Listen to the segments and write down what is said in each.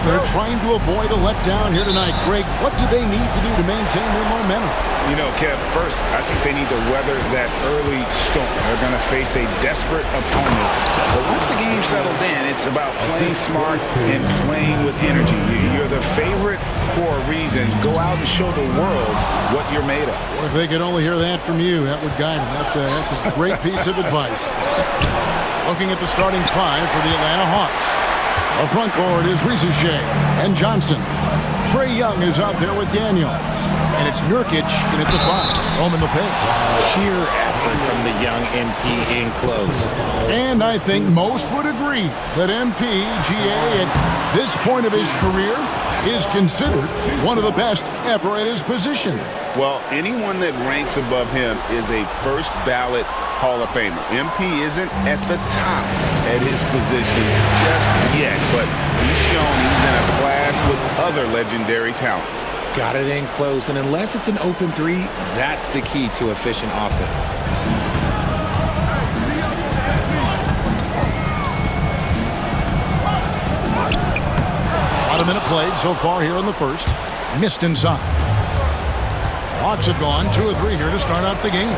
They're trying to avoid a letdown here tonight. Greg, what do they need to do to maintain their momentum? You know, Kev, first, I think they need to weather that early storm. They're going to face a desperate opponent. But once the game settles in, it's about playing smart and playing with energy. You're the favorite for a reason. Go out and show the world what you're made of. Or if they could only hear that from you, that would guide them. That's a great piece of advice. Looking at the starting five for the Atlanta Hawks. Our front court is Rizushea and Johnson. Trae Young is out there with Daniels. And it's Nurkic in at the five. Home in the paint. Sheer effort from the young MP in close. And I think most would agree that MPGA at this point of his career is considered one of the best ever at his position. Well, anyone that ranks above him is a first ballot Hall of Famer. MP isn't at the top at his position just yet, but he's shown he's in a class with other legendary talents. Got it in close, and unless it's an open three, that's the key to efficient offense. About a minute played so far here in the first. Missed inside. Hawks have gone 2 or 3 here to start out the game.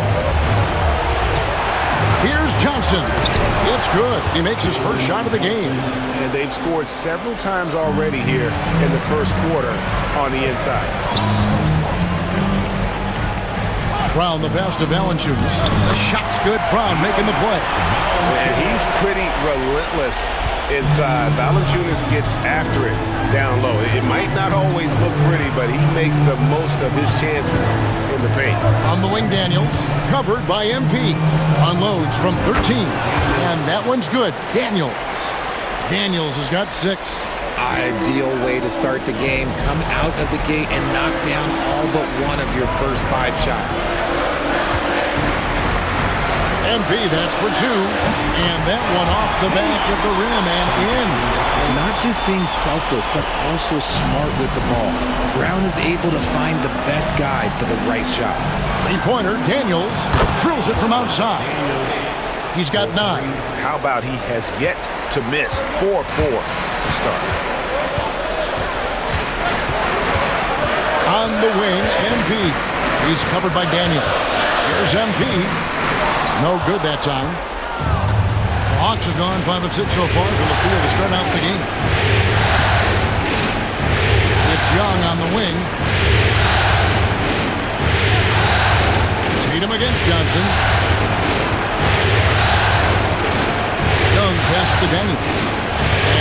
Here's Johnson. It's good. He makes his first shot of the game. And they've scored several times already here in the first quarter on the inside. Brown the pass to Valanciunas. The shot's good. Brown making the play. And he's pretty relentless inside. Valanciunas gets after it down low. It might not always look pretty, but he makes the most of his chances in the paint. On the wing, Daniels. Covered by MP. Unloads from 13. And that one's good. Daniels. Daniels has got 6. Ideal way to start the game. Come out of the gate and knock down all but one of your first 5 shots. MP, that's for 2. And that one off the back of the rim and in. Not just being selfless, but also smart with the ball. Brown is able to find the best guy for the right shot. 3-pointer, Daniels drills it from outside. He's got 9. How about he has yet to miss 4-4 to start. On the wing, MP. He's covered by Daniels. Here's MP. No good that time. The Hawks have gone 5 of 6 so far from the field to start out the game. It's Young on the wing. Tatum against Johnson. Young pass to Daniels.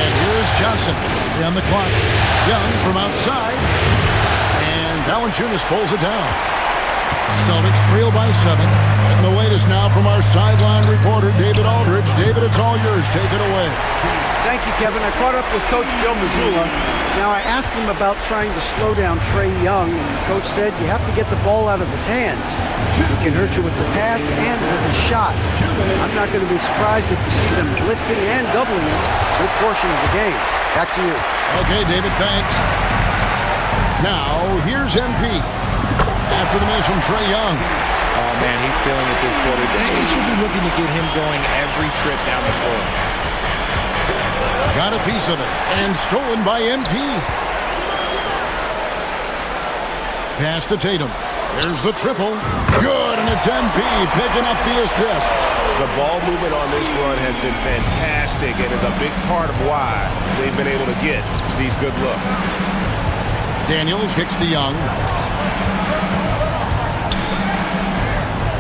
And here's Johnson on the clock. Young from outside. And Valanciunas pulls it down. Celtics trail by 7. And the wait is now from our sideline reporter, David Aldridge. David, it's all yours. Take it away. Thank you, Kevin. I caught up with Coach Joe Mazzulla. Now, I asked him about trying to slow down Trae Young, and the coach said you have to get the ball out of his hands. He can hurt you with the pass and with his shot. I'm not going to be surprised if you see them blitzing and doubling him a good portion of the game. Back to you. Okay, David, thanks. Now, here's MP. After the miss from Trae Young. Oh, man, he's feeling it this quarter. They should be looking to get him going every trip down the floor. Got a piece of it. And stolen by MP. Pass to Tatum. There's the triple. Good, and it's MP picking up the assist. The ball movement on this run has been fantastic and is a big part of why they've been able to get these good looks. Daniels kicks to Young.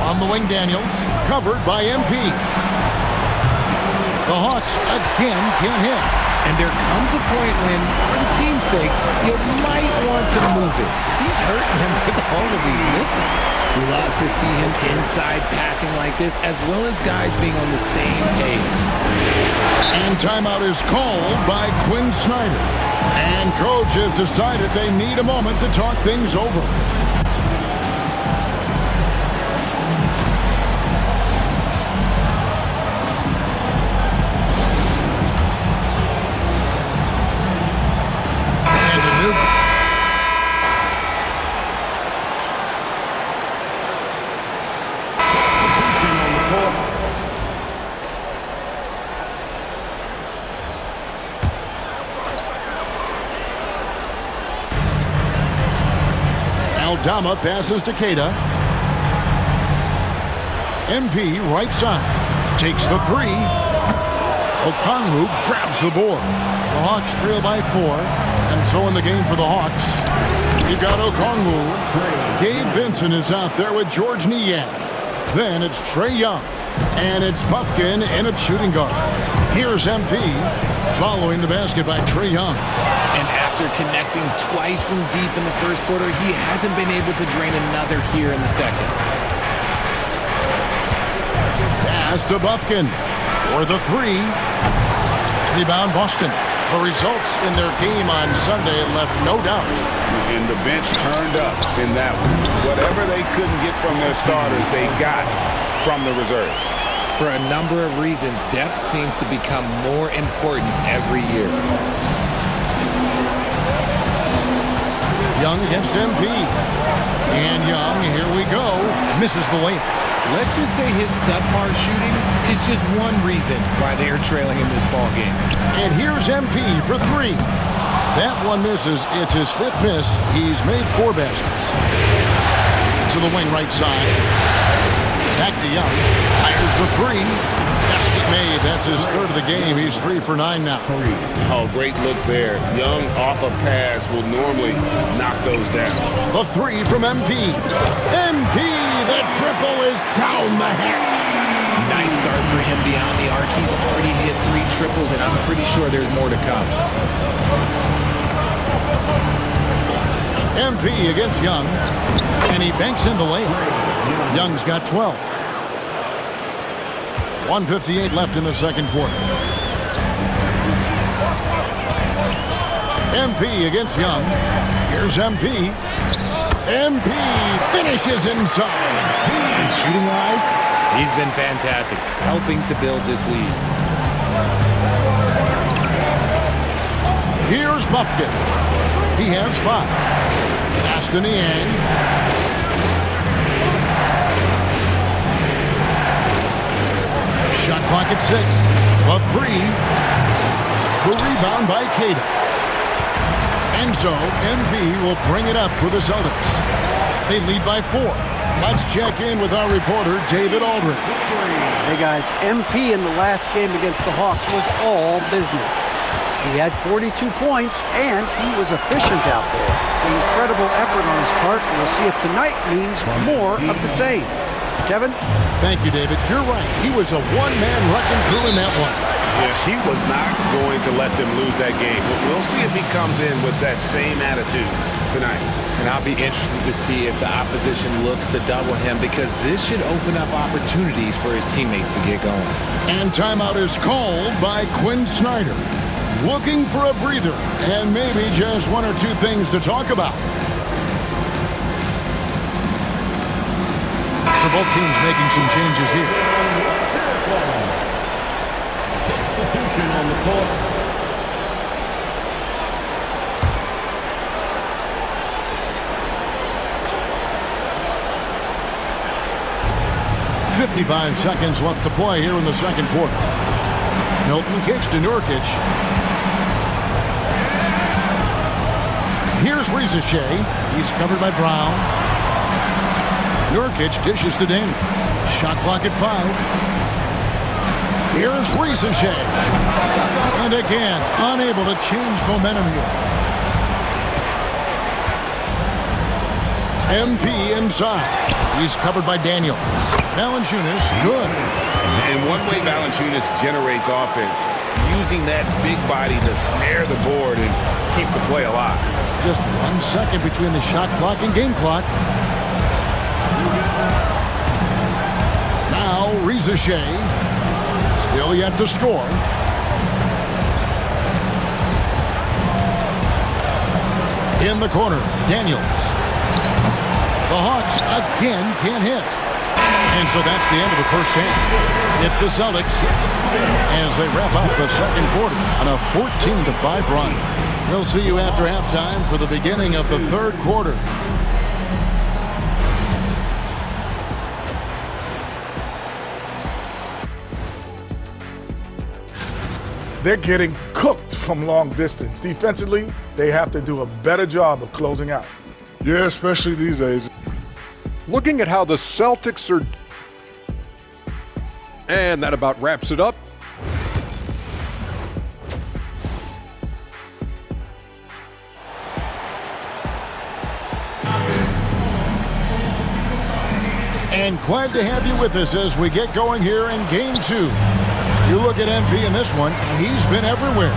On the wing, Daniels, covered by MP. The Hawks again can't hit. And there comes a point when, for the team's sake, you might want to move it. He's hurting them with all of these misses. Love to see him inside passing like this, as well as guys being on the same page. And timeout is called by Quinn Snyder. And coach has decided they need a moment to talk things over. Aldama passes to Keita. MP right side. Takes the three. Okongwu grabs the board. The Hawks trail by 4. And so in the game for the Hawks, you've got Okongwu. Gabe Vincent is out there with George Niang. Then it's Trae Young. And it's Buffkin in at shooting guard. Here's MP following the basket by Trae Young. And after connecting twice from deep in the first quarter, he hasn't been able to drain another here in the second. Pass to Buffkin for the three. Rebound Boston. The results in their game on Sunday left no doubt. And the bench turned up in that one. Whatever they couldn't get from their starters, they got from the reserves. For a number of reasons, depth seems to become more important every year. Young against MP. And Young, here we go, misses the layup. Let's just say his subpar shooting is just one reason why they are trailing in this ball game. And here's MP for three. That one misses. It's his 5th miss. He's made 4 baskets. To the wing right side. Back to Young. Fires the three. Basket made. That's his 3rd of the game. He's 3 for 9 now. Oh, great look there. Young off a pass will normally knock those down. The three from MP. MP, the triple is down the hatch. Nice start for him beyond the arc. He's already hit 3 triples, and I'm pretty sure there's more to come. MP against Young. And he banks in the layup. Young's got 12. 1:58 left in the second quarter. MP against Young. Here's MP. MP finishes inside. And shooting-wise, he's been fantastic, helping to build this lead. Here's Buffkin. He has 5. Pass to Niang. Shot clock at 6. A three. The rebound by Keita. And so MP will bring it up for the Celtics. They lead by 4. Let's check in with our reporter, David Aldridge. Hey guys, MP in the last game against the Hawks was all business. He had 42 points and he was efficient out there. An incredible effort on his part. We'll see if tonight means more of the same. Kevin? Thank you, David. You're right. He was a one-man wrecking crew in that one. Yeah, he was not going to let them lose that game. We'll see if he comes in with that same attitude tonight. And I'll be interested to see if the opposition looks to double him, because this should open up opportunities for his teammates to get going. And timeout is called by Quinn Snyder. Looking for a breather and maybe just 1 or 2 things to talk about. So both teams making some changes here. Substitution on the court. .55 seconds left to play here in the second quarter. Milton kicks to Nurkic. Here's Rizachet. He's covered by Brown. Nurkic dishes to Daniels. Shot clock at 5. Here's Rizachet. And again, unable to change momentum here. MP inside. He's covered by Daniels. Valanciunas, good. And one way Valanciunas generates offense, using that big body to snare the board and keep the play alive. Just 1 second between the shot clock and game clock. Now Rizachet, still yet to score. In the corner, Daniels. The Hawks again can't hit. And so that's the end of the first half. It's the Celtics as they wrap up the second quarter on a 14-5 run. We'll see you after halftime for the beginning of the third quarter. They're getting cooked from long distance. Defensively, they have to do a better job of closing out. Yeah, especially these days. Looking at how the Celtics are... And that about wraps it up. And glad to have you with us as we get going here in Game 2. You look at MP in this one, he's been everywhere.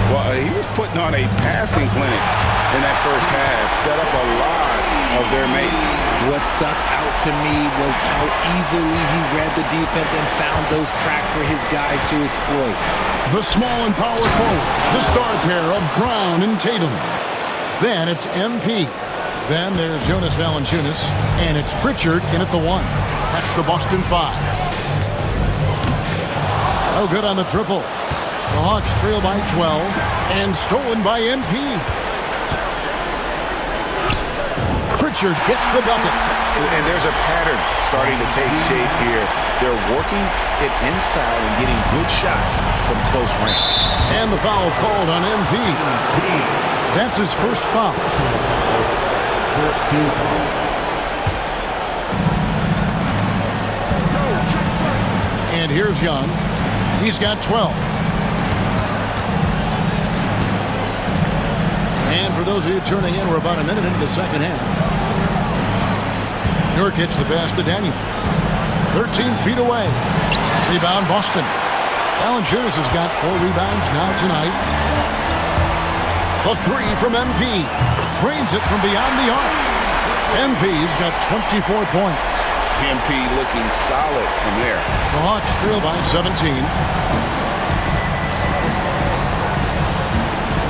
Well, he was putting on a passing clinic in that first half, set up a lot of their mates. What stuck out to me was how easily he read the defense and found those cracks for his guys to exploit. The small and power forward, the star pair of Brown and Tatum. Then it's MP. Then there's Jonas Valanciunas, and it's Pritchard in at the 1. That's the Boston 5. Oh, good on the triple. The Hawks trail by 12 and stolen by MP. Pritchard gets the bucket. And there's a pattern starting to take shape here. They're working it inside and getting good shots from close range. And the foul called on MP. That's his first foul. First team foul. And here's Young. He's got 12. And for those of you tuning in, we're about a minute into the second half. Nurkic the pass to Daniels. 13 feet away. Rebound Boston. Valanciunas has got 4 rebounds now tonight. The 3 from MP. Drains it from beyond the arc. MP's got 24 points. MP looking solid from there. The Hawks trail by 17.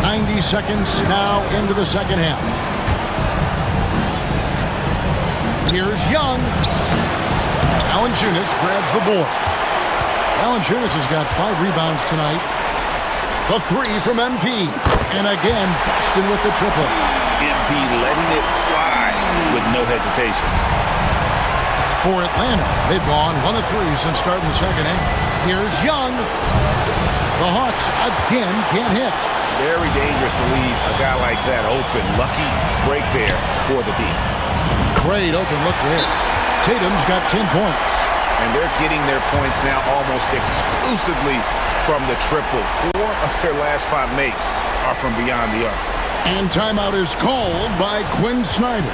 90 seconds now into the second half. Here's Young. Valanciunas grabs the board. Valanciunas has got 5 rebounds tonight. The 3 from MP. And again, Boston with the triple. MP letting it fly with no hesitation. For Atlanta, they've gone 1 of 3 since starting the second half. Here's Young. The Hawks again can't hit. Very dangerous to leave a guy like that open. Lucky break there for the D. Great open look there. Tatum's got 10 points. And they're getting their points now almost exclusively from the triple. 4 of their last 5 makes are from beyond the arc. And timeout is called by Quinn Snyder.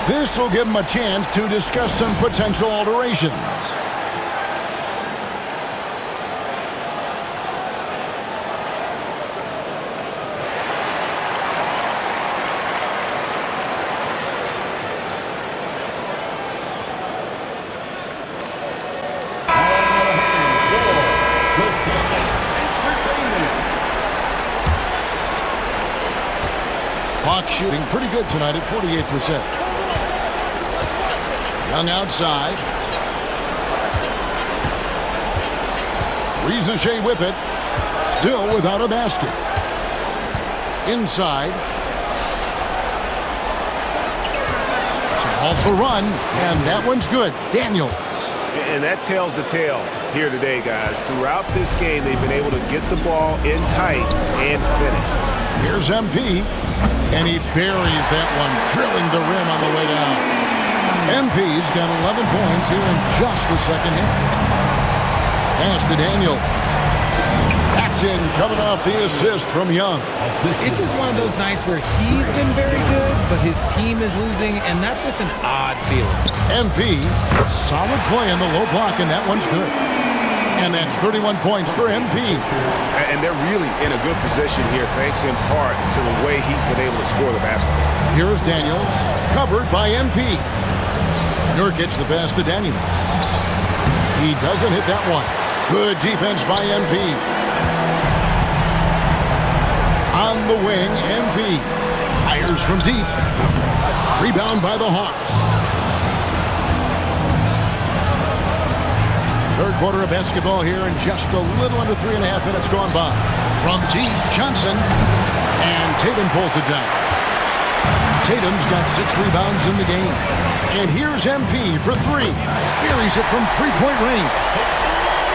This will give him a chance to discuss some potential alterations. Hawks shooting pretty good tonight at 48%. Young outside. Rizachet with it. Still without a basket. Inside. To halt the run, and that one's good. Daniels. And that tells the tale here today, guys. Throughout this game, they've been able to get the ball in tight and finish. Here's MP, and he buries that one, drilling the rim on the way down. MP's got 11 points here in just the second half. Pass to Daniels. That's in, coming off the assist from Young. It's just one of those nights where he's been very good, but his team is losing, and that's just an odd feeling. MP, solid play in the low block, and that one's good. And that's 31 points for MP. And they're really in a good position here, thanks in part to the way he's been able to score the basketball. Here's Daniels, covered by MP. Nurkic the pass to Daniels. He doesn't hit that one. Good defense by MP. On the wing, MP. Fires from deep. Rebound by the Hawks. Third quarter of basketball here, and just a little under 3.5 minutes gone by. From deep, Johnson. And Tatum pulls it down. Tatum's got 6 rebounds in the game. And here's MP for 3. Buries it from 3-point range.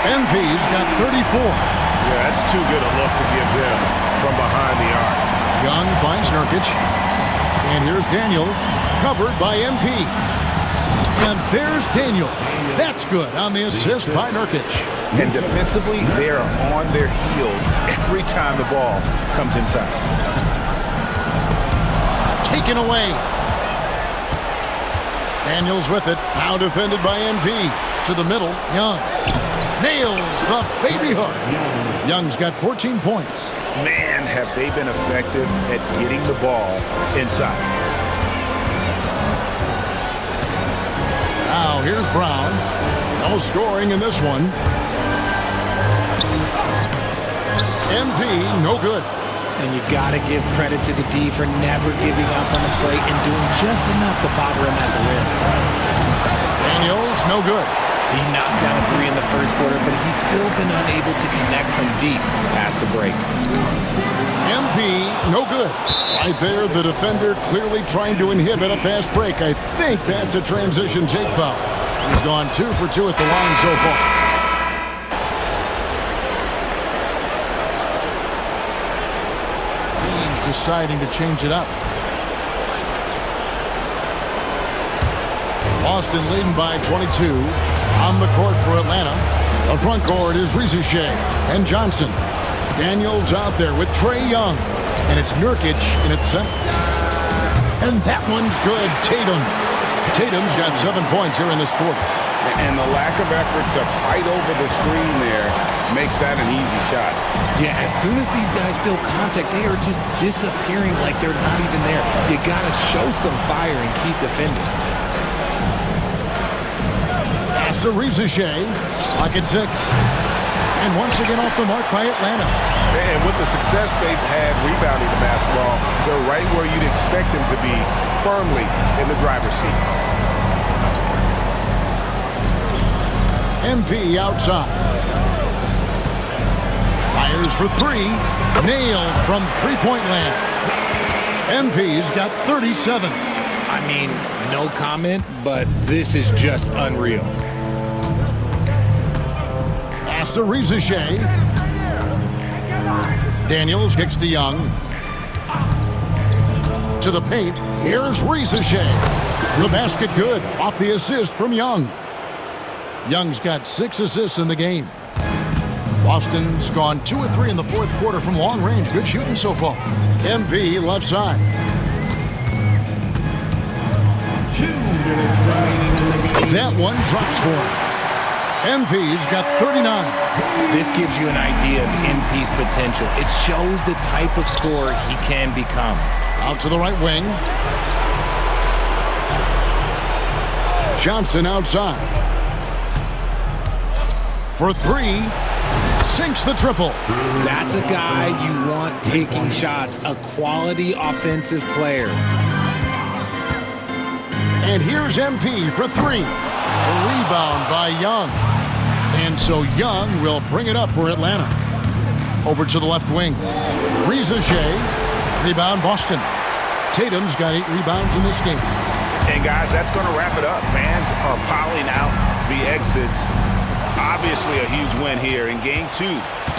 MP's got 34. Yeah, that's too good a look to give them from behind the arc. Young finds Nurkic. And here's Daniels, covered by MP. And there's Daniels. That's good on the assist by Nurkic. And defensively, they are on their heels every time the ball comes inside. Taken away. Daniels with it. Now defended by MP. To the middle, Young. Nails the baby hook. Young's got 14 points. Man, have they been effective at getting the ball inside. Now here's Brown. No scoring in this one. MP, no good. And you got to give credit to the D for never giving up on the play and doing just enough to bother him at the rim. Daniels, no good. He knocked down a three in the first quarter, but he's still been unable to connect from deep past the break. MP, no good. Right there, the defender clearly trying to inhibit a fast break. I think that's a transition take foul. He's gone 2 for 2 at the line so far. Teams deciding to change it up. Boston leading by 22. On the court for Atlanta. The front court is Rizier and Johnson. Daniels out there with Trae Young. And it's Nurkic in its center. And that one's good. Tatum's got 7 points here in this quarter. And the lack of effort to fight over the screen there makes that an easy shot. Yeah, as soon as these guys feel contact, they are just disappearing like they're not even there. You got to show some fire and keep defending. To Rizier, pocket 6. And once again off the mark by Atlanta. And with the success they've had rebounding the basketball, they're right where you'd expect them to be, firmly in the driver's seat. MP outside. Fires for 3. Nailed from three-point land. MP's got 37. I mean, no comment, but this is just unreal. To Rizier. Daniels kicks to Young. To the paint. Here's Rizier. The basket good. Off the assist from Young. Young's got 6 assists in the game. Boston's gone 2 of 3 in the fourth quarter from long range. Good shooting so far. MP left side. 2 minutes remaining in the game. That one drops for him. MP's got 39. This gives you an idea of MP's potential. It shows the type of scorer he can become. Out to the right wing. Johnson outside. For 3. Sinks the triple. That's a guy you want taking shots. A quality offensive player. And here's MP for 3. A rebound by Young. And so Young will bring it up for Atlanta. Over to the left wing. Rizier. Rebound Boston. Tatum's got 8 rebounds in this game. And guys, that's going to wrap it up. Fans are piling out the exits. Obviously a huge win here in Game 2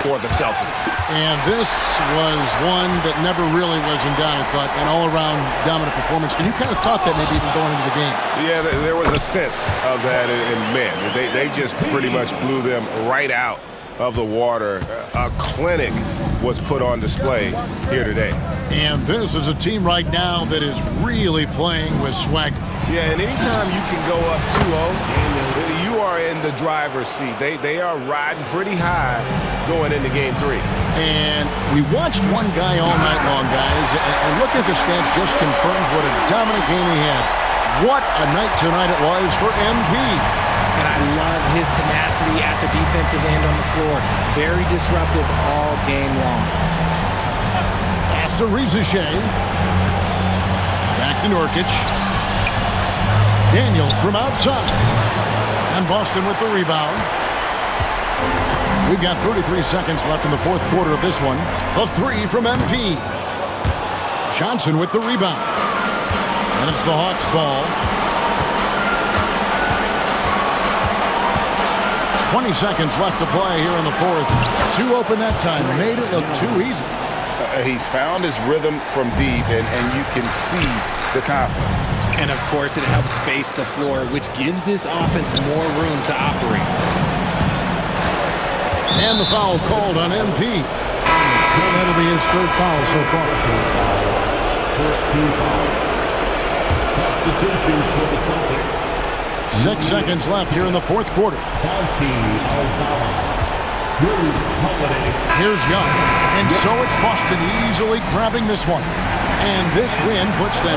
for the Celtics. And this was one that never really was in doubt, I thought, an all-around dominant performance. And you kind of thought that maybe even going into the game. Yeah, there was a sense of that, and man, they just pretty much blew them right out of the water. A clinic was put on display here today. And this is a team right now that is really playing with swag. Yeah, and anytime you can go up 2-0, you are in the driver's seat. They are riding pretty high going into Game 3. And we watched one guy all night long, guys, and looking at the stats just confirms what a dominant game he had. What a night tonight it was for MP. And I love his tenacity at the defensive end on the floor. Very disruptive all game long. Pass to Rizier. Back to Nurkic. Daniels from outside. And Boston with the rebound. We've got 33 seconds left in the fourth quarter of this one. The 3 from MP. Johnson with the rebound. And it's the Hawks' ball. 20 seconds left to play here in the fourth. 2 open that time. Made it look too easy. He's found his rhythm from deep, and you can see the confidence. And, of course, it helps space the floor, which gives this offense more room to operate. And the foul called on MP. And that'll be his third foul so far. First team foul. Substitutions for the Celtics. 6 seconds left here in the fourth quarter. Here's Young. And so it's Boston easily grabbing this one. And this win puts them